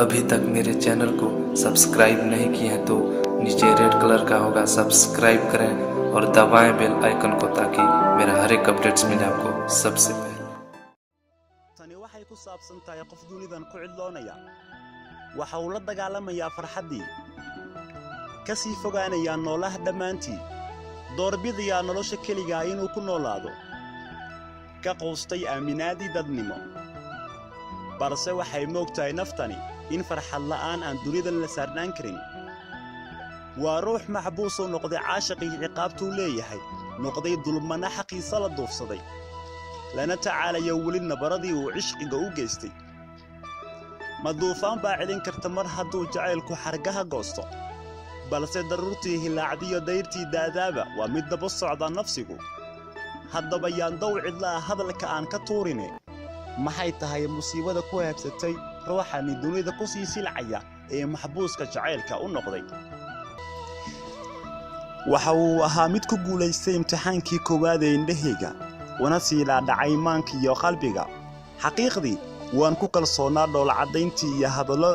अभी तक मेरे चैनल को सब्सक्राइब नहीं किए हैं तो नीचे रेड कलर का होगा सब्सक्राइब करें और दबाएं बेल आइकन को ताकि मेरा हर एक अपडेट्स मिले आपको सबसे पहले। tani waxay ku saabsan tahay qof dunidan ku cidloonaya waxa uu la dagaalamayaa farxadii ka sii fogaanaya noolaha dhamaantii doorbidaya nolosha kaliya inuu ku noolaado ka qoostay aaminaadii dadnimo balse waxay moogtahay naftani in farxad la'aan aan dunidan la saarnaan karin waa ruux maxbuus oo noqday caashiqii ciqaabtu leeyahay noqday dulmana xaqiisa la duufsaday lana tacaalayo weli nabaradii uu cishqiga u geystay ma duufaan baa celin karta mar hadduu jacaylku xargaha goosto balse daruurtii hilaacdiyo dayrtii daadaaba waa mid daba socda nafsigu haddaba yaan dow cidlaa hadalka aan ka tuurine maxay tahay musiibada ku habsatay ruuxani dunida ku sii silcaya ee maxbuuska jacaylka u noqday waxa uu ahaa mid ku guulaystay imtixaankii koowaad ee indhahayga wana sii dhacay maanka iyo qalbiga xaqiiqdii waan ku kalsoonaa dhool cadayntii iyo hadallo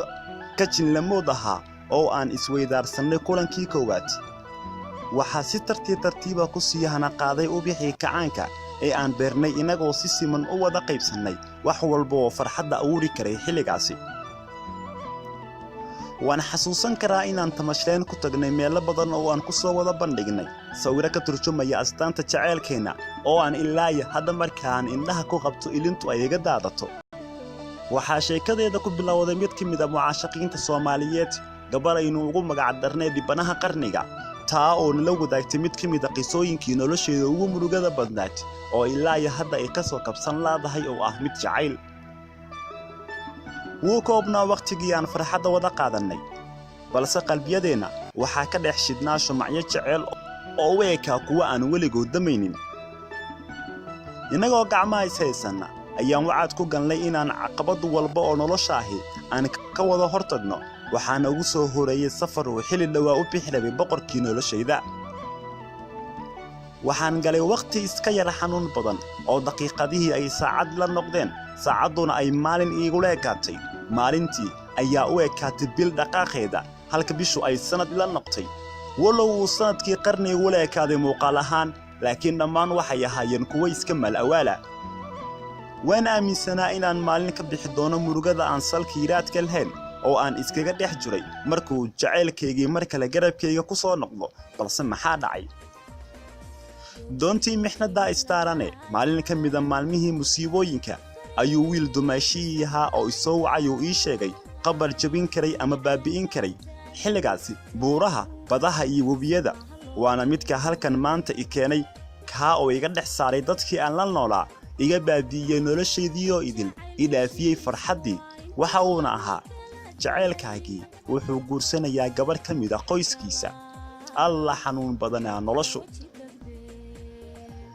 ka jinlamood ahaa oo aan isweydaarsanay kulankii koowaad waxa si tartiib ku sii hana qaaday ubixii kacaanka ee aan beernay inagoo si siman u wada qaybsanay wax walba oo farxadda awoori karay xilligaasi waan xasuusan karaa inaan tamashleen ku tagnay meelo badan oo aan ku soo wada bandhignay sawiro ka turjumaya astaanta jacaylkeena oo aan ilaa hadda markaan indhaha ku qabto ilintu ay iga daadato waxaa sheekadeeda ku bilowday mid ka mid ah mucaashaqiinta Soomaaliyeed gabar aynu ugu magac darnay dibanaha qarniga taa oo la wadaagtay mid ka mid ah qisooyinkii nolosheeda ugu murugada badnayd oo ilaa hadda ay ka soo kabsan laadahay oo ah mid jacayl wuu koobnaa waqtigii aan farxadda wada qaadanay balse qalbiyadeena waxaa ka dhex shidnaa shumacyo jacayl oo u ekaa kuwa aan weligood damaynin inagoo gacmaha is haysana ayaan wacad ku ganlay inaan caqabad walba oo nolosha ahi aan ka wada hortagno waxaan ugu soo horeeyay safar oo xilli dhawaa u bixilay boqorkii noloshayda waxaan galay waqti iska yar xanuun badan oo daqiiqadihii ay saacad la noqdeen saacaduna ay maalin iigu leekaatay maalintii ayaa u ekaatay bil dhaqaaqeeda halka bishu ay sanad la noqtay walow uu sanadkii qarnigu leekaaday muuqaal ahaan laakiin dhammaan waxay ahaayeen kuwa iska mal awaala waan aaminsanaa inaan maalin ka bixi doono murugada aan salkiiraadka lahayn oo aan iskaga dhex jiray markuu jacaylkeygii mar kale garabkeyga ku soo noqdo balse maxaa dhacay doontii mixnada istaarane maalin ka mid ah maalmihii musiibooyinka ayuu wiil dumaashii ahaa oo isoo wacay oo ii sheegay qabar jabin karay ama baabi'in karay xilligaasi buuraha badaha iyo webiyada waana midka halkan maanta i keenay kaa oo iga dhex saaray dadkii aan la noolaa iga baabi'iyay noloshaydii oo idil i dhaafiyey farxaddii waxa uuna ahaa jacaylkaagii wuxuu guursanayaa gabar ka mid ah qoyskiisa alla xanuun badanaa noloshu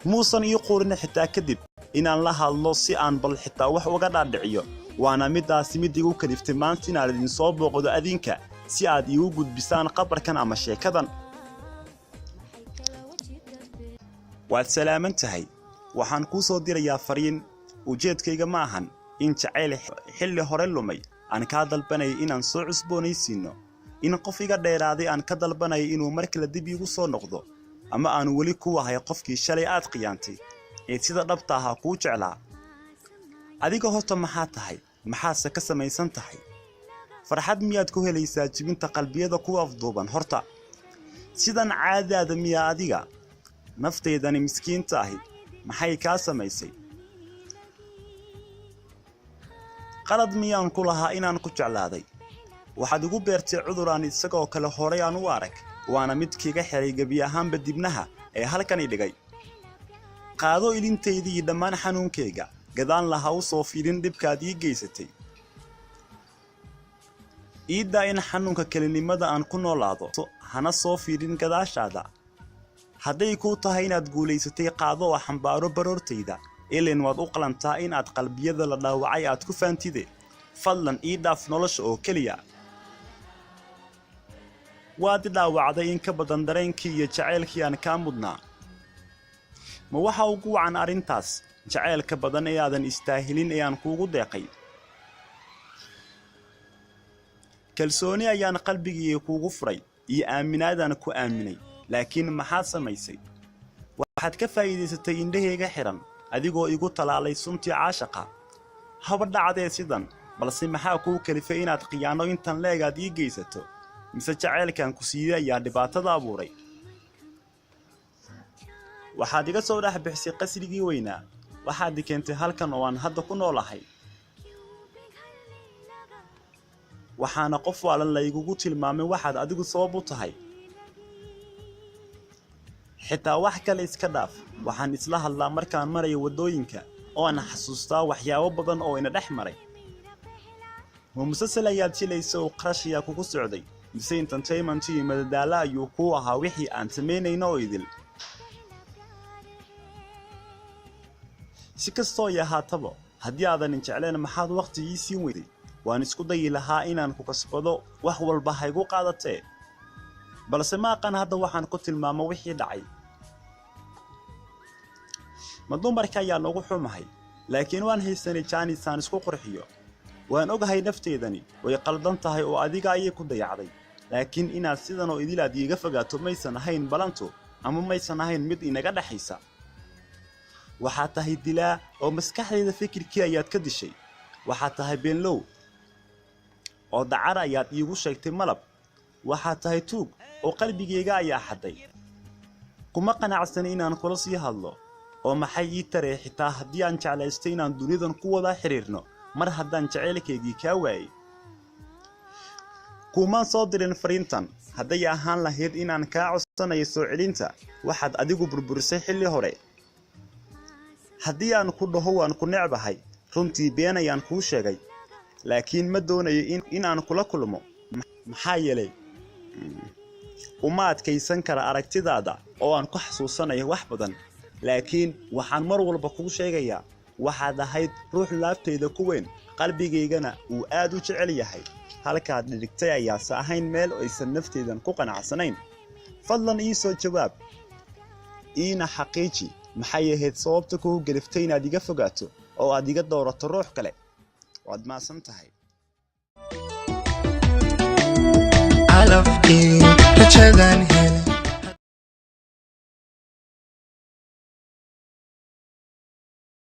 muusan ii quurin xitaa kadib inaan la hadlo si aan bal xitaa wax uga dhaadhiciyo waana midaasi mid igu kaliftay maanta inaan idin soo booqdo adinka si aad iigu gudbisaan qabarkan ama sheekadan waad salaaman tahay waxaan kuu soo dirayaa fariin ujeedkayga ma ahan in jacayl xilli hore lumay aan ka dalbanay inaan soo cusboonaysiino in qof iga dheeraaday aan ka dalbanay inuu mar kale dib iigu soo noqdo ama aan weli ku wahay qofkii shalay aad qiyaantay ee sida dhabta ah kuu jeclaa adiga horta maxaa tahay maxaase ka samaysan tahay farxad miyaad ku helaysaa jibinta qalbiyada ku afduuban horta sidan caadaada miyaa adiga nafteedani miskiinta ahi maxay kaa samaysay qalad miyaan ku lahaa inaan ku jeclaaday waxaad igu beertay cudur aan isagoo kale horay aan u arag waana mid kiiga xiray gabi ahaanba dibnaha ee halkan i dhigay qaado ilinteydii dhammaan xanuunkeyga gadaan laha u soo fiirin dhibkaad ii geysatay iida in xanuunka kelinimada aan ku noolaado hana soo fiirin gadaashaada hadday kuu tahay inaad guulaysatay qaado oo xambaaro baroortayda ileen waad u qalantaa in aad qalbiyada la dhaawacay aad ku faantide fadlan ii dhaaf nolosha oo keliya waad dhaawacday in ka badan dareenkii iyo jacaylkii aan kaa mudnaa ma waxa ugu wacan arrintaas jacaylka badan ee aadan istaahilin ee aan kuugu deeqay kalsooni ayaan qalbigayga kuugu furay iyo aaminaadaan ku aaminay laakiin maxaad samaysay waxaad ka faa'iidaysatay indhahayga xiran adigoo igu talaalay suntii caashaqa haba dhacdee sidan balse maxaa kuu kalifay inaad khiyaano intan leegaad ii geysato mise jaceylkan ku siiyay ayaa dhibaatada abuuray waxaad iga soo dhex bixisay qasrigii weynaa waxaad keentay halkan oo aan hadda ku noolahay waxaana qof waalan laygugu tilmaamay waxaad adigu sabab u tahay xitaa wax kale iska dhaaf waxaan isla hadlaa markaan marayo wadooyinka oo aan xasuustaa waxyaabo badan oo ina dhex maray musalsal ayaad jilayso oo qarash ayaa kugu socday mise entertainment iyo madadaalo ayuu kuu ahaa wixii aan samaynayno oo idil si kastoo yahaataba haddii aadan jecleen maxaad waqti ii siin weyday waan isku dayi lahaa inaan ku kasbado wax walba haygu qaadatee balse ma aqaan hadda waxaan ku tilmaamo wixii dhacay ma dumarka ayaa noogu xumahay laakiin waan haysanay jaanisaan isku qurxiyo waan ogahay nafteedani way qaldan tahay oo adiga ayay ku dayacday laakiin inaad sidan oo idil aad iiga fogaato maysan ahayn balanto ama maysan ahayn mid inaga dhaxaysa waxaad tahay dilaa oo maskaxdayda fikirkii ayaad ka dishay waxaad tahay beenlow oo dacar ayaad iigu sheegtay malab waxaad tahay tuug oo qalbigayga ayaa xaday kuma qanacsan inaan kula sii hadlo oo maxay ii taree xitaa haddii aan jeclaystay inaan dunidan ku wada xiriirno mar haddaan jaceylkaygii kaa waayay kumaan soo dirin fariintan hadday ahaan lahayd inaan kaa codsanayo soo celinta waxaad adigu burburisay xilli hore haddii aan ku dhaho waan ku necbahay runtii been ayaan kuu sheegay laakiin ma doonayo inaan kula kulmo maxaa yeelay uma adkaysan kara aragtidaada oo aan ku xasuusanayo wax badan laakiin waxaan mar walba kuu sheegayaa waxaad ahayd ruux laaftayda ku weyn qalbigaygana uu aad u jecel yahay halkaad dhigtay ayaase ahayn meel aysan nafteydan ku qanacsanayn fadlan ii soo jawaab iina xaqiiji maxay ahayd sababta kugu geliftay inaad iga fogaato oo aad iga doorato ruux kale waad maasan tahay calafkii rajadan